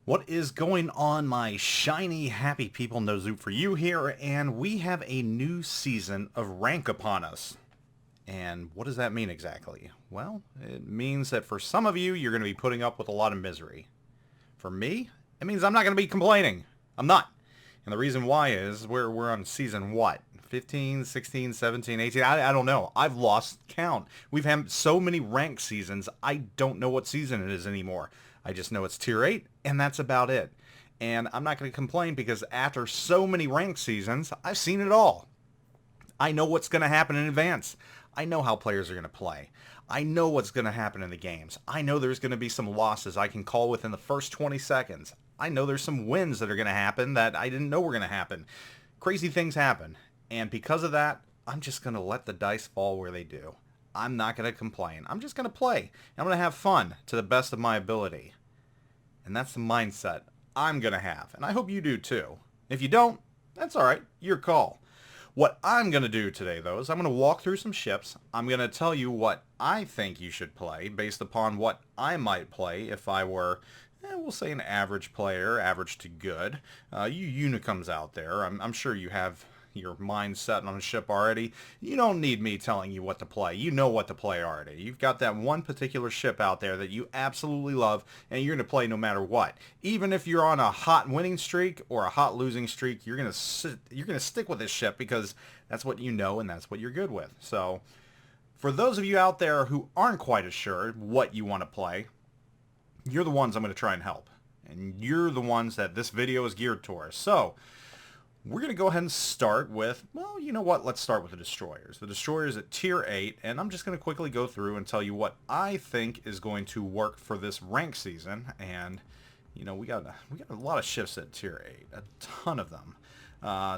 What is going on, my shiny, happy people? NoZoupForYou here, and we have a new season of rank upon us. And what does that mean exactly? Well, it means that for some of you, you're going to be putting up with a lot of misery. For me, it means I'm not going to be complaining. I'm not. And the reason why is we're on season what? 15, 16, 17, 18, I don't know. I've lost count. We've had so many ranked seasons, I don't know what season it is anymore. I just know it's tier 8, and that's about it. And I'm not going to complain because after so many ranked seasons, I've seen it all. I know what's going to happen in advance. I know how players are going to play. I know what's going to happen in the games. I know there's going to be some losses I can call within the first 20 seconds. I know there's some wins that are going to happen that I didn't know were going to happen. Crazy things happen. And because of that, I'm just going to let the dice fall where they do. I'm not going to complain. I'm just going to play. I'm going to have fun to the best of my ability. And that's the mindset I'm going to have. And I hope you do too. If you don't, that's alright. Your call. What I'm going to do today, though, is I'm going to walk through some ships. I'm going to tell you what I think you should play based upon what I might play if I were, we'll say, an average player, average to good. You unicums out there, I'm sure you have your mind set on a ship already. You don't need me telling you what to play. You know what to play already. You've got that one particular ship out there that you absolutely love, and you're going to play no matter what. Even if you're on a hot winning streak or a hot losing streak, you're going to stick with this ship because that's what you know and that's what you're good with. So, for those of you out there who aren't quite as sure what you want to play, you're the ones I'm going to try and help. And you're the ones that this video is geared towards. So, we're going to go ahead and start with, well, you know what? Let's start with the destroyers. The destroyers at tier 8, and I'm just going to quickly go through and tell you what I think is going to work for this rank season. And, you know, we got a lot of ships at tier 8, a ton of them.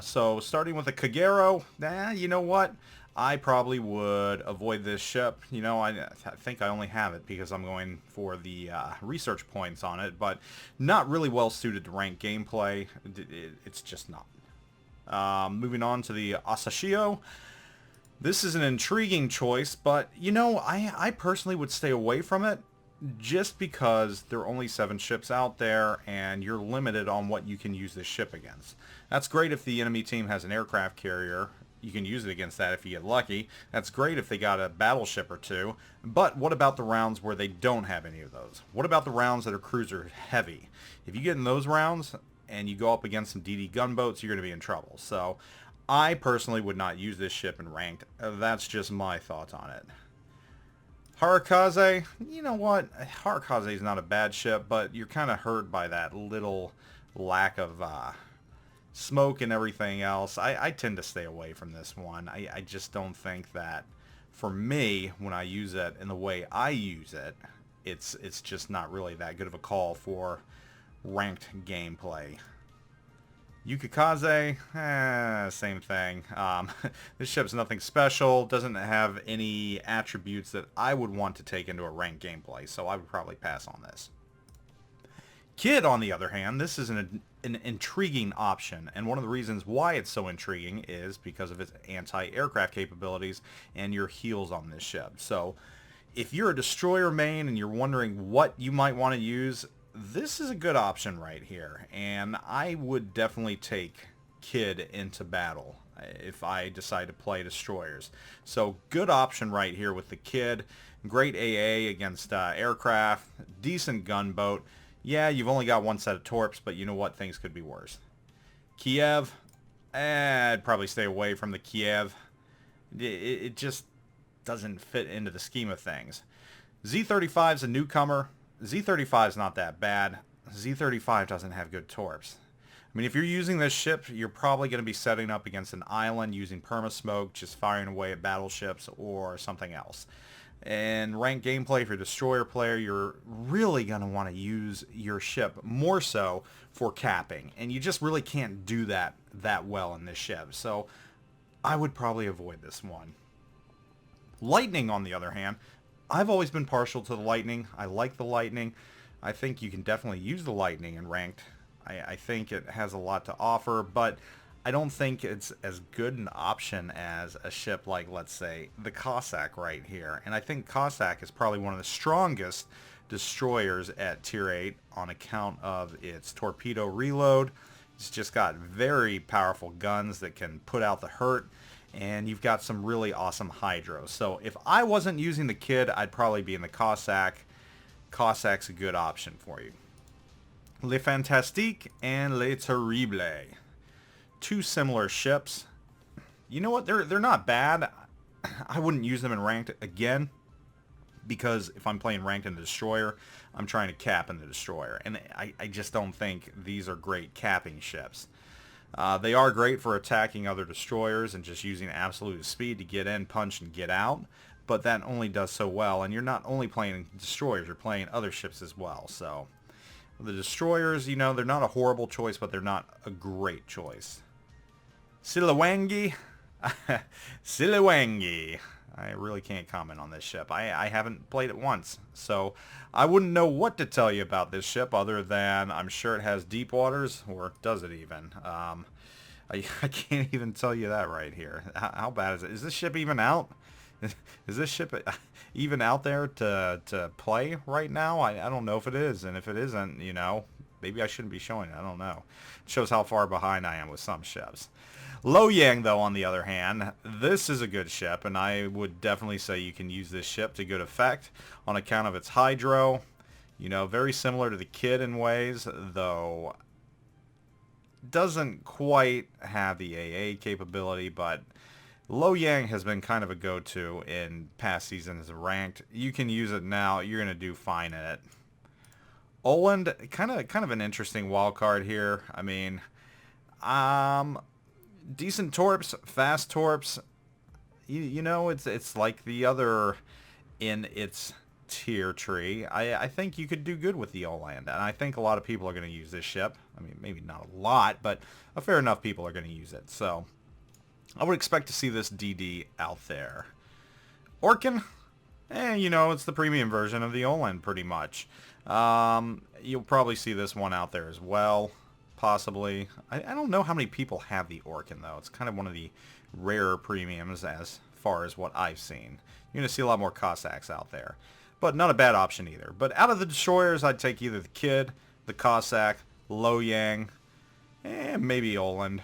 So starting with the Kagero, you know what? I probably would avoid this ship. You know, I think I only have it because I'm going for the research points on it, but not really well suited to rank gameplay. It's just not. Moving on to the Asashio. This is an intriguing choice, but, you know, I personally would stay away from it just because there are only 7 ships out there and you're limited on what you can use this ship against. That's great if the enemy team has an aircraft carrier. You can use it against that if you get lucky. That's great if they got a battleship or two. But what about the rounds where they don't have any of those? What about the rounds that are cruiser heavy? If you get in those rounds and you go up against some DD gunboats, you're going to be in trouble. So I personally would not use this ship in ranked. That's just my thoughts on it. Harakaze, you know what? Harakaze is not a bad ship, but you're kind of hurt by that little lack of smoke and everything else. I tend to stay away from this one. I just don't think that, for me, when I use it in the way I use it, it's just not really that good of a call for ranked gameplay. Yukikaze, same thing. This ship's nothing special, doesn't have any attributes that I would want to take into a ranked gameplay, so I would probably pass on this. Kid, on the other hand, this is an intriguing option, and one of the reasons why it's so intriguing is because of its anti-aircraft capabilities and your heals on this ship. So, if you're a destroyer main and you're wondering what you might want to use, this is a good option right here, and I would definitely take Kid into battle if I decide to play destroyers. So good option right here with the Kid. Great AA against aircraft, decent gunboat. Yeah, you've only got one set of torps, but you know what? Things could be worse. Kiev, I'd probably stay away from the Kiev. It just doesn't fit into the scheme of things. Z-35 is a newcomer. Z-35 is not that bad. Z-35 doesn't have good torps. I mean, if you're using this ship, you're probably going to be setting up against an island using perma-smoke, just firing away at battleships or something else. And ranked gameplay, if you're a destroyer player, you're really going to want to use your ship more so for capping. And you just really can't do that well in this ship. So I would probably avoid this one. Lightning, on the other hand, I've always been partial to the Lightning. I like the Lightning. I think you can definitely use the Lightning in ranked. I think it has a lot to offer, but I don't think it's as good an option as a ship like, let's say, the Cossack right here. And I think Cossack is probably one of the strongest destroyers at tier 8 on account of its torpedo reload. It's just got very powerful guns that can put out the hurt, and you've got some really awesome hydro. So if I wasn't using the Kid, I'd probably be in the Cossack. Cossack's a good option for you. Le Fantastique and Le Terrible. Two similar ships. You know what? They're not bad. I wouldn't use them in ranked again, because if I'm playing ranked in the destroyer, I'm trying to cap in the destroyer, and I just don't think these are great capping ships. They are great for attacking other destroyers and just using absolute speed to get in, punch, and get out, but that only does so well, and you're not only playing destroyers, you're playing other ships as well. So the destroyers, you know, they're not a horrible choice, but they're not a great choice. Siliwangi. Siliwangi. I really can't comment on this ship. I haven't played it once, so I wouldn't know what to tell you about this ship other than I'm sure it has deep waters, or does it even? I can't even tell you that right here. How bad is it? Is this ship even out? Is this ship even out there to play right now? I don't know if it is, and if it isn't, you know, maybe I shouldn't be showing it. I don't know. It shows how far behind I am with some ships. Loyang, though, on the other hand, this is a good ship, and I would definitely say you can use this ship to good effect on account of its hydro. You know, very similar to the Kid in ways, though doesn't quite have the AA capability, but Loyang has been kind of a go-to in past seasons ranked. You can use it now. You're going to do fine in it. Oland, kind of an interesting wild card here. I mean, decent torps, fast torps. You know, it's like the other in its tier tree. I think you could do good with the Oland, and I think a lot of people are going to use this ship. I mean, maybe not a lot, but a fair enough people are going to use it. So I would expect to see this DD out there. Orkin, you know, it's the premium version of the Oland pretty much. You'll probably see this one out there as well. Possibly. I don't know how many people have the Orkin, though. It's kind of one of the rarer premiums as far as what I've seen. You're going to see a lot more Cossacks out there. But not a bad option either. But out of the destroyers, I'd take either the Kid, the Cossack, Loyang, and maybe Oland.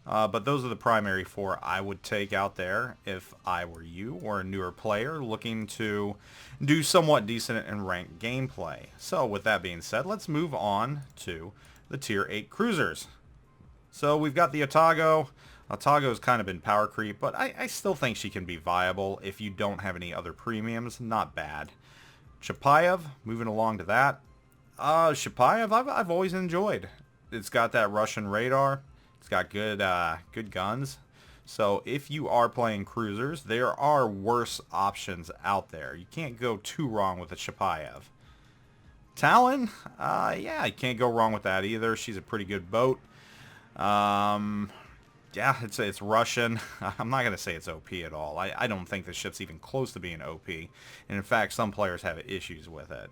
But those are the primary four I would take out there if I were you or a newer player looking to do somewhat decent in ranked gameplay. So with that being said, let's move on to the tier 8 cruisers. So we've got the Otago. Otago's kind of been power creep, but I still think she can be viable if you don't have any other premiums. Not bad. Chapayev, moving along to that. Chapayev, I've always enjoyed. It's got that Russian radar. It's got good guns. So if you are playing cruisers, there are worse options out there. You can't go too wrong with a Chapayev. Talon, yeah, you can't go wrong with that either. She's a pretty good boat. Yeah, it's Russian. I'm not going to say it's OP at all. I don't think the ship's even close to being OP. And in fact, some players have issues with it.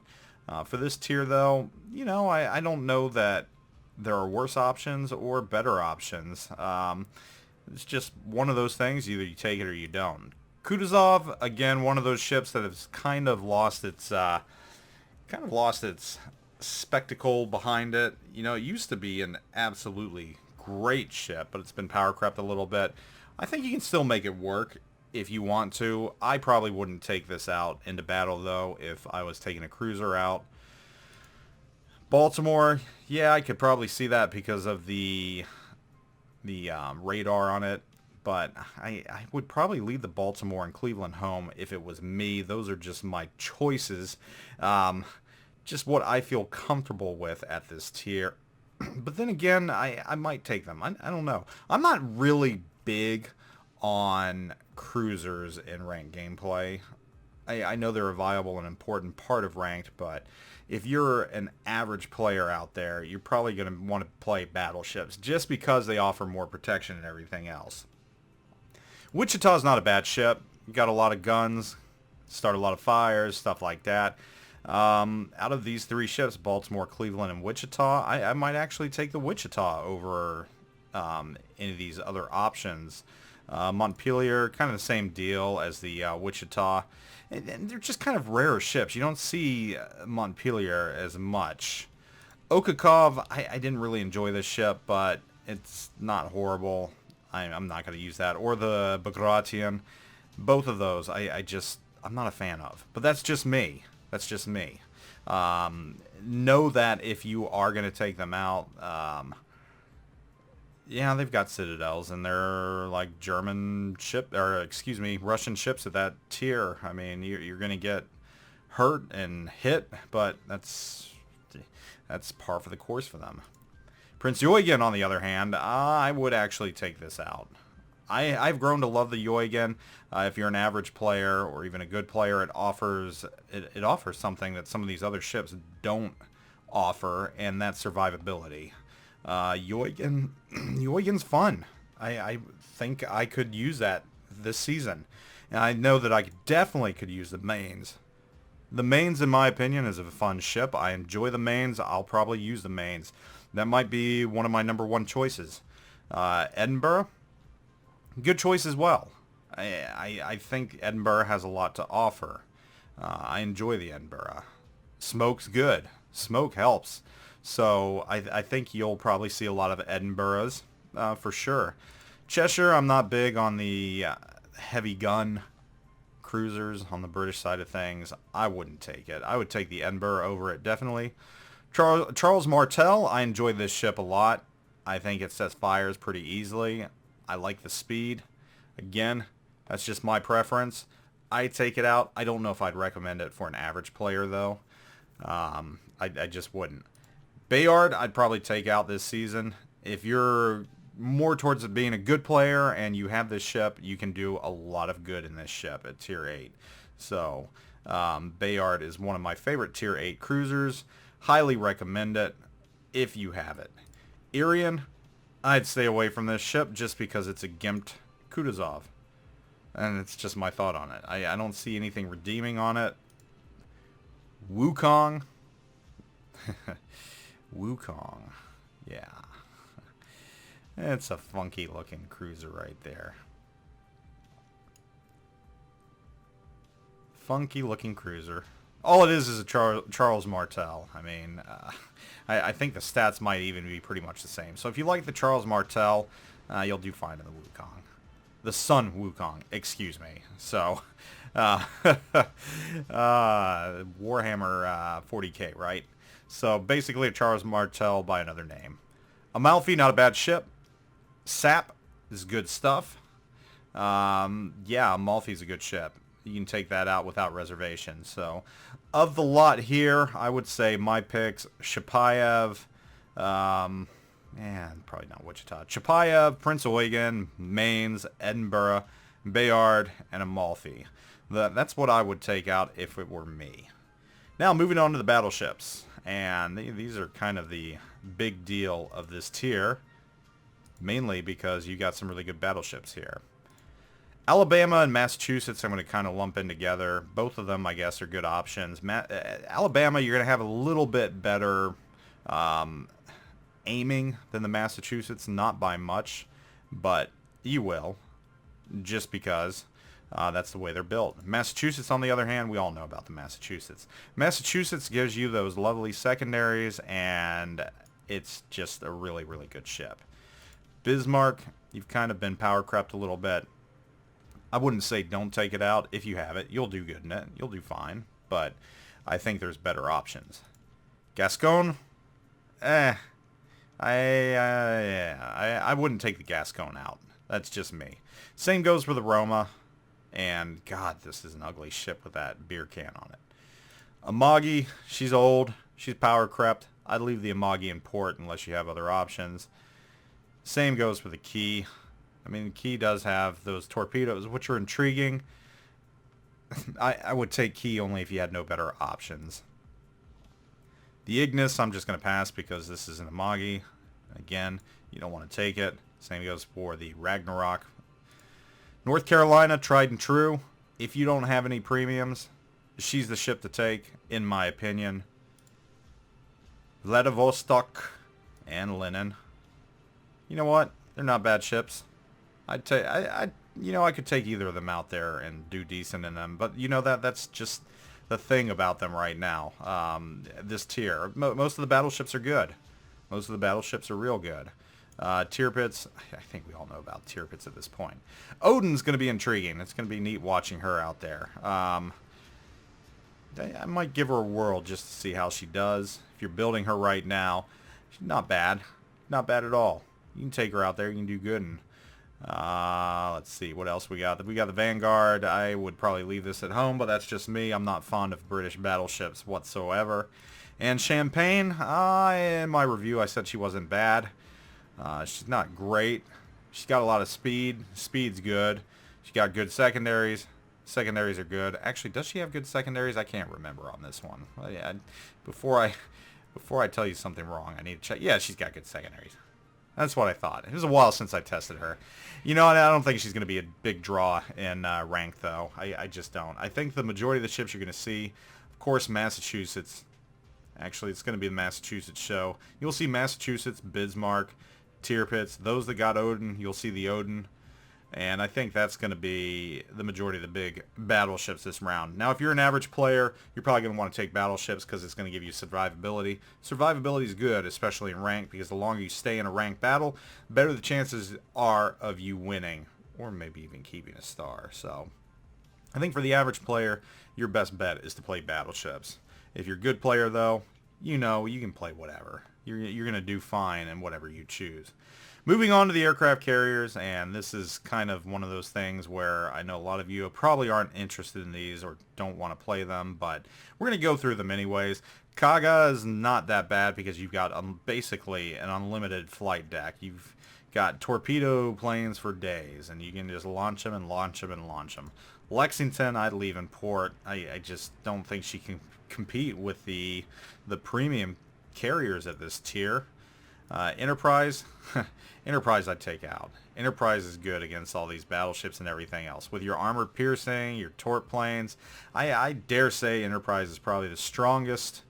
For this tier, though, you know, I don't know that there are worse options or better options. It's just one of those things. Either you take it or you don't. Kutuzov, again, one of those ships that has kind of lost its spectacle behind it. You know, it used to be an absolutely great ship, but it's been power crept a little bit. I think you can still make it work if you want to. I probably wouldn't take this out into battle, though, if I was taking a cruiser out. Baltimore, yeah, I could probably see that because of the radar on it, but I would probably leave the Baltimore and Cleveland home if it was me. Those are just my choices. Just what I feel comfortable with at this tier. But then again, I might take them. I don't know. I'm not really big on cruisers in ranked gameplay. I know they're a viable and important part of ranked, but if you're an average player out there, you're probably going to want to play battleships just because they offer more protection and everything else. Wichita's not a bad ship. You got a lot of guns, start a lot of fires, stuff like that. Out of these three ships, Baltimore, Cleveland, and Wichita, I might actually take the Wichita over any of these other options. Montpelier, kind of the same deal as the Wichita. And they're just kind of rare ships. You don't see Montpelier as much. Okakov, I didn't really enjoy this ship, but it's not horrible. I'm not going to use that. Or the Bagration. Both of those, I'm not a fan of. But that's just me. That's just me. Know that if you are going to take them out, yeah, they've got citadels, and they're like Russian ships at that tier. I mean, you're going to get hurt and hit, but that's par for the course for them. Prince Eugen, on the other hand, I would actually take this out. I've grown to love the Eugen. If you're an average player or even a good player, it offers something that some of these other ships don't offer, and that's survivability. Eugen's fun. I think I could use that this season. And I know that I definitely could use the mains. The mains, in my opinion, is a fun ship. I enjoy the mains. I'll probably use the mains. That might be one of my #1 choices. Edinburgh, good choice as well. I think Edinburgh has a lot to offer. I enjoy the Edinburgh. Smoke's good. Smoke helps. So I think you'll probably see a lot of Edinburghs for sure. Cheshire, I'm not big on the heavy gun cruisers on the British side of things. I wouldn't take it. I would take the Edinburgh over it, definitely. Charles Martel, I enjoy this ship a lot. I think it sets fires pretty easily. I like the speed. Again, that's just my preference. I take it out. I don't know if I'd recommend it for an average player, though. I just wouldn't. Bayard, I'd probably take out this season. If you're more towards being a good player and you have this ship, you can do a lot of good in this ship at Tier 8. So, Bayard is one of my favorite Tier 8 cruisers. Highly recommend it if you have it. Irian, I'd stay away from this ship just because it's a gimped Kutuzov. And it's just my thought on it. I don't see anything redeeming on it. Wukong. Wukong. Yeah. It's a funky looking cruiser right there. Funky looking cruiser. All it is a Charles Martel. I mean, I think the stats might even be pretty much the same. So if you like the Charles Martel, you'll do fine in the Wukong. The Sun Wukong, excuse me. So, Warhammer 40k, right? So basically a Charles Martel by another name. Amalfi, not a bad ship. Sap is good stuff. Yeah, Amalfi's a good ship. You can take that out without reservation. So, of the lot here, I would say my picks, Chapayev, probably not Wichita. Chapayev, Prince Eugen, Mainz, Edinburgh, Bayard, and Amalfi. That's what I would take out if it were me. Now, moving on to the battleships. And these are kind of the big deal of this tier. Mainly because you got some really good battleships here. Alabama and Massachusetts I'm going to kind of lump in together. Both of them, I guess, are good options. Alabama, you're going to have a little bit better aiming than the Massachusetts. Not by much, but you will. Just because that's the way they're built. Massachusetts, on the other hand, we all know about the Massachusetts. Massachusetts gives you those lovely secondaries, and it's just a really, really good ship. Bismarck, you've kind of been power crept a little bit. I wouldn't say don't take it out. If you have it, you'll do good in it. You'll do fine. But I think there's better options. Gascon, I wouldn't take the Gascon out. That's just me. Same goes for the Roma. And God, this is an ugly ship with that beer can on it. Amagi, she's old. She's power crept. I'd leave the Amagi in port unless you have other options. Same goes for the Key. I mean, the Key does have those torpedoes, which are intriguing. I would take Key only if you had no better options. The Ignis, I'm just going to pass because this is an Amagi. Again, you don't want to take it. Same goes for the Ragnarok. North Carolina, tried and true. If you don't have any premiums, she's the ship to take, in my opinion. Vladivostok and Lenin. You know what? They're not bad ships. I'd take, you know, I could take either of them out there and do decent in them, but you know that's just the thing about them right now. This tier, most of the battleships are good. Most of the battleships are real good. Tier pits, I think we all know about tier pits at this point. Odin's going to be intriguing. It's going to be neat watching her out there. I might give her a whirl just to see how she does. If you're building her right now, she's not bad. Not bad at all. You can take her out there. You can do good. And let's see what else we got. We got the Vanguard. I would probably leave this at home, but that's just me. I'm not fond of British battleships whatsoever. And Champagne, in my review, I said she wasn't bad. She's not great. She's got a lot of speed. Speed's good. She's got good secondaries. Secondaries are good. Actually, does she have good secondaries? I can't remember on this one. Well, yeah, before I tell you something wrong, I need to check. Yeah, she's got good secondaries. That's what I thought. It was a while since I tested her. You know, I don't think she's going to be a big draw in rank, though. I just don't. I think the majority of the ships you're going to see, of course, Massachusetts. Actually, it's going to be the Massachusetts show. You'll see Massachusetts, Bismarck, tier pits. Those that got Odin, you'll see the Odin. And I think that's going to be the majority of the big battleships this round. Now, if you're an average player, you're probably going to want to take battleships because it's going to give you survivability. Survivability is good, especially in rank, because the longer you stay in a ranked battle, the better the chances are of you winning, or maybe even keeping a star. So, I think for the average player, your best bet is to play battleships. If you're a good player, though, you know, you can play whatever. You're going to do fine in whatever you choose. Moving on to the aircraft carriers, and this is kind of one of those things where I know a lot of you probably aren't interested in these or don't want to play them, but we're going to go through them anyways. Kaga is not that bad because you've got basically an unlimited flight deck. You've got torpedo planes for days, and you can just launch them and launch them and launch them. Lexington, I'd leave in port. I just don't think she can compete with the premium carriers at this tier. Enterprise, Enterprise I'd take out. Enterprise is good against all these battleships and everything else. With your armored piercing, your tort planes, I dare say Enterprise is probably the strongest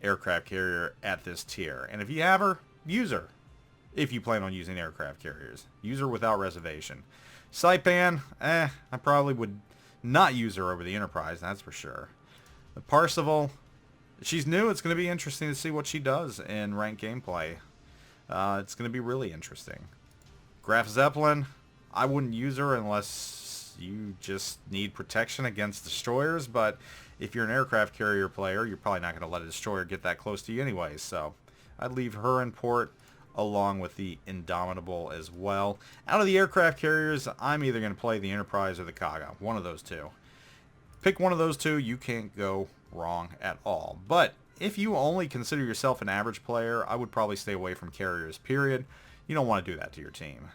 aircraft carrier at this tier. And if you have her, use her. If you plan on using aircraft carriers. Use her without reservation. Saipan, I probably would not use her over the Enterprise, that's for sure. The Parseval, she's new. It's going to be interesting to see what she does in ranked gameplay. It's going to be really interesting. Graf Zeppelin, I wouldn't use her unless you just need protection against destroyers, but if you're an aircraft carrier player, you're probably not going to let a destroyer get that close to you anyway, so I'd leave her in port along with the Indomitable as well. Out of the aircraft carriers, I'm either going to play the Enterprise or the Kaga, one of those two. Pick one of those two, you can't go wrong at all. But if you only consider yourself an average player, I would probably stay away from carriers, period. You don't want to do that to your team.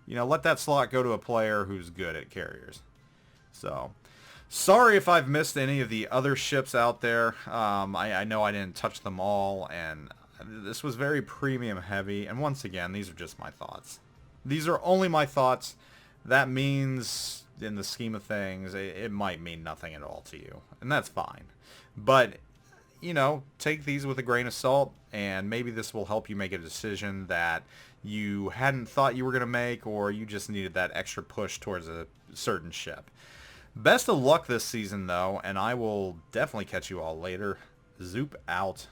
You know, let that slot go to a player who's good at carriers. So, sorry if I've missed any of the other ships out there. I know I didn't touch them all, and this was very premium heavy. And once again, these are just my thoughts. These are only my thoughts. That means, in the scheme of things, it might mean nothing at all to you. And that's fine. But you know, take these with a grain of salt, and maybe this will help you make a decision that you hadn't thought you were going to make, or you just needed that extra push towards a certain ship. Best of luck this season, though, and I will definitely catch you all later. Zoop out.